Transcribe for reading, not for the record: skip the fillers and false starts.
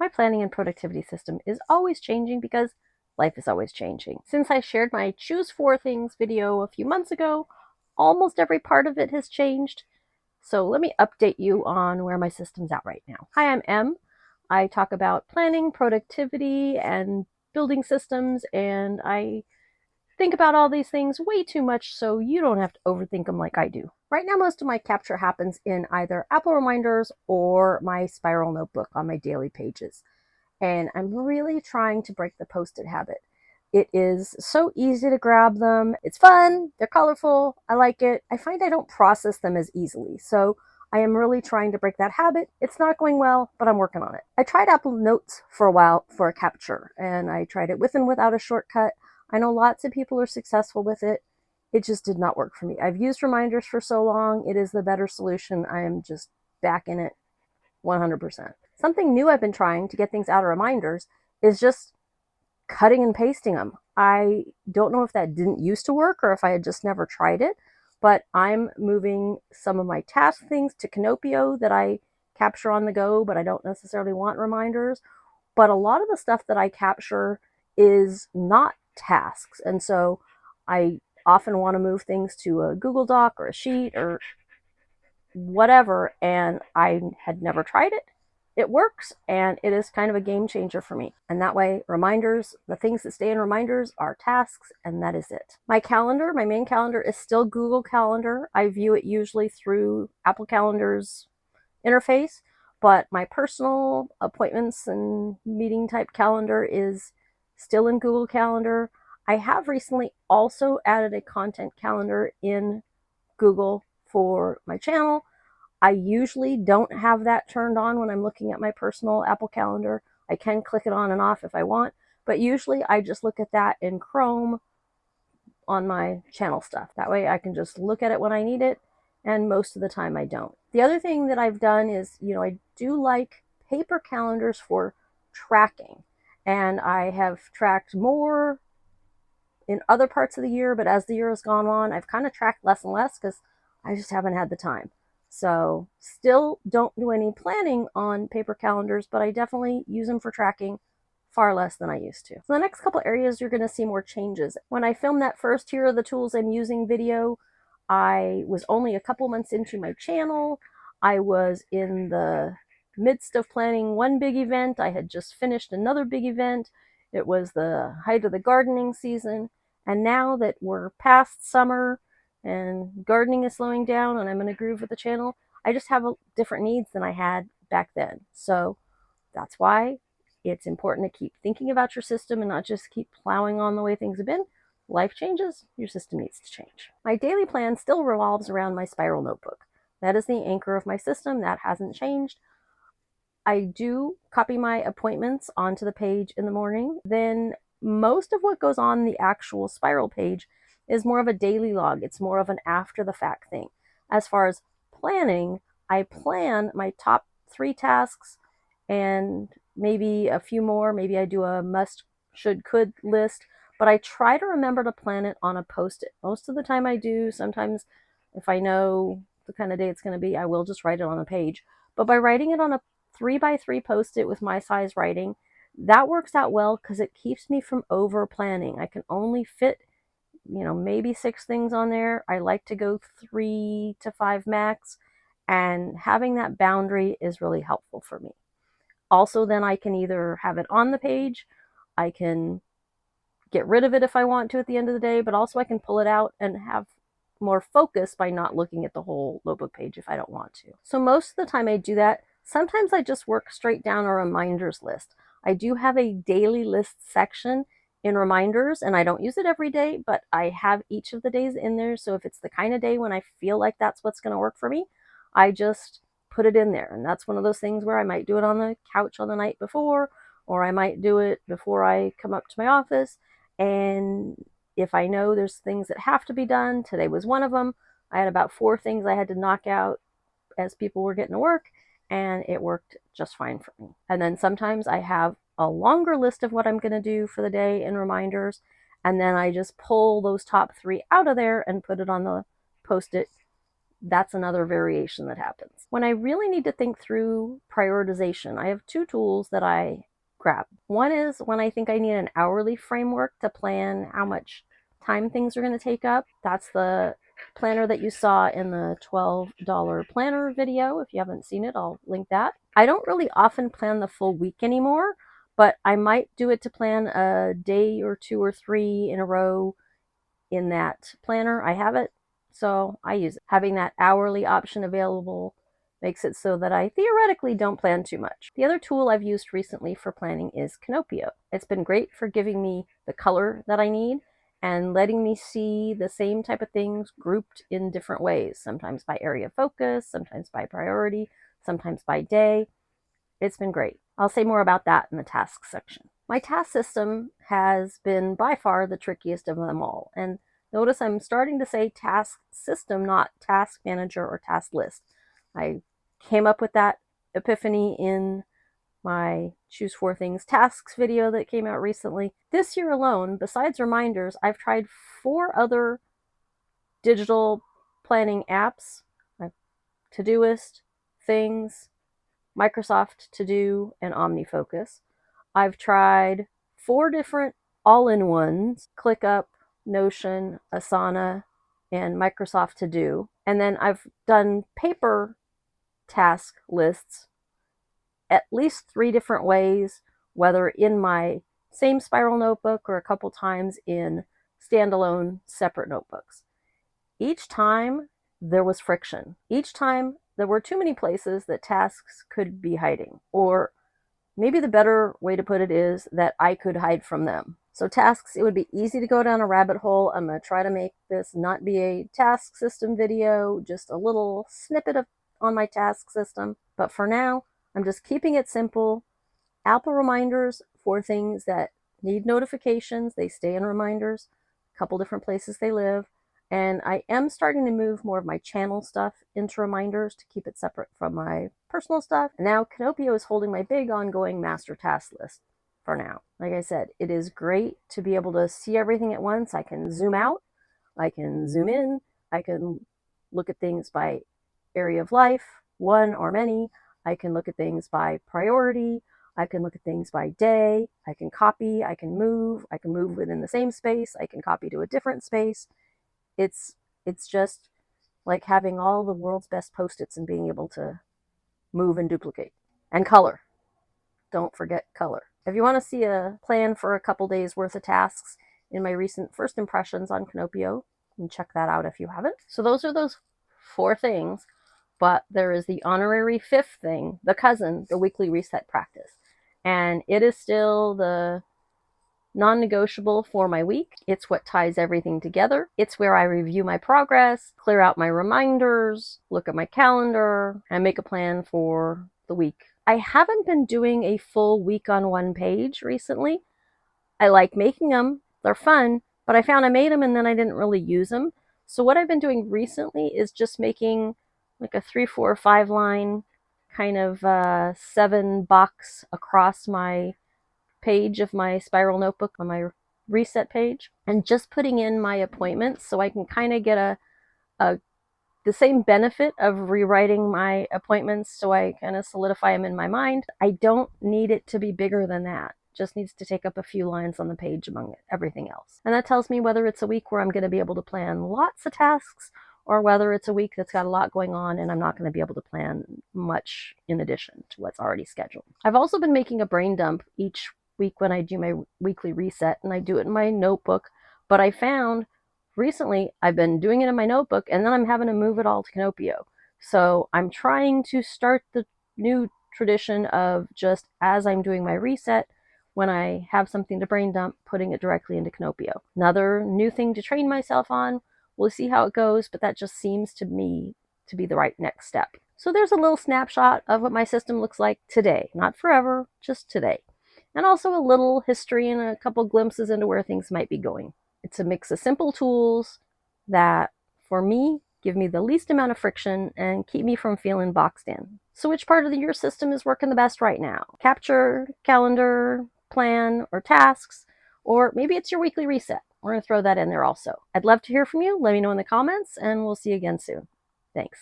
My planning and productivity system is always changing because life is always changing. Since I shared my Choose 4 Things video a few months ago, almost every part of it has changed. So let me update you on where my system's at right now. Hi, I'm Em. I talk about planning, productivity, and building systems, and I think about all these things way too much so you don't have to overthink them like I do. Right now, most of my capture happens in either Apple Reminders or my spiral notebook on my daily pages. And I'm really trying to break the post-it habit. It is so easy to grab them. It's fun. They're colorful. I like it. I find I don't process them as easily. So I am really trying to break that habit. It's not going well, but I'm working on it. I tried Apple Notes for a while for a capture, and I tried it with and without a shortcut. I know lots of people are successful with it. It just did not work for me. I've used reminders for so long. It is the better solution. I am just back in it 100%. Something new I've been trying to get things out of reminders is just cutting and pasting them. I don't know if that didn't used to work or if I had just never tried it, but I'm moving some of my task things to Kinopio that I capture on the go, but I don't necessarily want reminders. But a lot of the stuff that I capture is not tasks. And so I often want to move things to a Google Doc or a sheet or whatever, and I had never tried it. It works, and it is kind of a game changer for me. And that way, reminders, the things that stay in reminders are tasks, and that is it. My calendar, my main calendar, is still Google Calendar. I view it usually through Apple Calendar's interface, but my personal appointments and meeting type calendar is still in Google Calendar. I have recently also added a content calendar in Google for my channel. I usually don't have that turned on when I'm looking at my personal Apple Calendar. I can click it on and off if I want, but usually I just look at that in Chrome on my channel stuff. That way I can just look at it when I need it, and most of the time I don't. The other thing that I've done is, I do like paper calendars for tracking, and I have tracked more in other parts of the year, but as the year has gone on, I've kind of tracked less and less because I just haven't had the time. So still don't do any planning on paper calendars, but I definitely use them for tracking far less than I used to. So the next couple areas you're going to see more changes. When I filmed that first Here Are the Tools I'm Using video, I was only a couple months into my channel. I was in the midst of planning one big event. I had just finished another big event. It was the height of the gardening season. And now that we're past summer and gardening is slowing down and I'm in a groove with the channel, I just have different needs than I had back then. So that's why it's important to keep thinking about your system and not just keep plowing on the way things have been. Life changes, your system needs to change. My daily plan still revolves around my spiral notebook. That is the anchor of my system. That hasn't changed. I do copy my appointments onto the page in the morning. Then most of what goes on the actual spiral page is more of a daily log. It's more of an after the fact thing. As far as planning, I plan my top 3 tasks and maybe a few more. Maybe I do a must, should, could list, but I try to remember to plan it on a post-it. Most of the time I do. Sometimes if I know the kind of day it's going to be, I will just write it on a page. But by writing it on a 3x3 post-it with my size writing, that works out well because it keeps me from over planning. I can only fit, maybe 6 things on there. I like to go 3 to 5 max, and having that boundary is really helpful for me. Also, then I can either have it on the page, I can get rid of it if I want to at the end of the day, but also I can pull it out and have more focus by not looking at the whole notebook page if I don't want to. So most of the time I do that. Sometimes I just work straight down a reminders list. I do have a daily list section in reminders, and I don't use it every day, but I have each of the days in there. So if it's the kind of day when I feel like that's what's going to work for me, I just put it in there. And that's one of those things where I might do it on the couch on the night before, or I might do it before I come up to my office. And if I know there's things that have to be done, today was one of them. I had about 4 things I had to knock out as people were getting to work, and it worked just fine for me. And then sometimes I have a longer list of what I'm going to do for the day in reminders, and then I just pull those top 3 out of there and put it on the post-it that's another variation that happens. When I really need to think through prioritization, I have two tools that I grab. One is when I think I need an hourly framework to plan how much time things are going to take up. That's the planner that you saw in the $12 planner video. If you haven't seen it, I'll link that. I don't really often plan the full week anymore, but I might do it to plan a day or two or three in a row in that planner. I have it, so I use it. Having that hourly option available makes it so that I theoretically don't plan too much. The other tool I've used recently for planning is Kinopio. It's been great for giving me the color that I need and letting me see the same type of things grouped in different ways, sometimes by area of focus, sometimes by priority, sometimes by day. It's been great. I'll say more about that in the tasks section. My task system has been by far the trickiest of them all. And notice I'm starting to say task system, not task manager or task list. I came up with that epiphany in my Choose 4 Things Tasks video that came out recently. This year alone, besides reminders, I've tried 4 other digital planning apps, like Todoist, Things, Microsoft To Do, and OmniFocus. I've tried 4 different all-in-ones, ClickUp, Notion, Asana, and Microsoft To Do. And then I've done paper task lists at least 3 different ways, whether in my same spiral notebook or a couple times in standalone separate notebooks. Each time there was friction. Each time there were too many places that tasks could be hiding, or maybe the better way to put it is that I could hide from them. So tasks, it would be easy to go down a rabbit hole. I'm going to try to make this not be a task system video, just a little snippet on my task system. But for now, I'm just keeping it simple. Apple reminders for things that need notifications. They stay in reminders, a couple different places they live. And I am starting to move more of my channel stuff into reminders to keep it separate from my personal stuff. And now Kinopio is holding my big ongoing master task list for now. Like I said, it is great to be able to see everything at once. I can zoom out, I can zoom in, I can look at things by area of life, one or many. I can look at things by priority. I can look at things by day. I can copy, I can move within the same space. I can copy to a different space. It's just like having all the world's best Post-its and being able to move and duplicate. And color. Don't forget color. If you want to see a plan for a couple days worth of tasks in my recent first impressions on Kinopio, you can check that out if you haven't. So those are those 4 things, but there is the honorary 5th thing, the cousin, the weekly reset practice. And it is still the non-negotiable for my week. It's what ties everything together. It's where I review my progress, clear out my reminders, look at my calendar, and make a plan for the week. I haven't been doing a full week on one page recently. I like making them. They're fun, but I found I made them and then I didn't really use them. So what I've been doing recently is just making like a 3, 4, 5 line kind of 7 box across my page of my spiral notebook on my reset page, and just putting in my appointments so I can kind of get the same benefit of rewriting my appointments, so I kind of solidify them in my mind. I don't need it to be bigger than that. It just needs to take up a few lines on the page among everything else. And that tells me whether it's a week where I'm going to be able to plan lots of tasks, or whether it's a week that's got a lot going on and I'm not going to be able to plan much in addition to what's already scheduled. I've also been making a brain dump each week when I do my weekly reset, and I do it in my notebook. But I found recently I've been doing it in my notebook and then I'm having to move it all to Kinopio. So I'm trying to start the new tradition of just as I'm doing my reset, when I have something to brain dump, putting it directly into Kinopio. Another new thing to train myself on. We'll see how it goes, but that just seems to me to be the right next step. So there's a little snapshot of what my system looks like today. Not forever, just today. And also a little history and a couple glimpses into where things might be going. It's a mix of simple tools that, for me, give me the least amount of friction and keep me from feeling boxed in. So which part of your system is working the best right now? Capture, calendar, plan, or tasks? Or maybe it's your weekly reset. We're going to throw that in there also. I'd love to hear from you. Let me know in the comments, and we'll see you again soon. Thanks.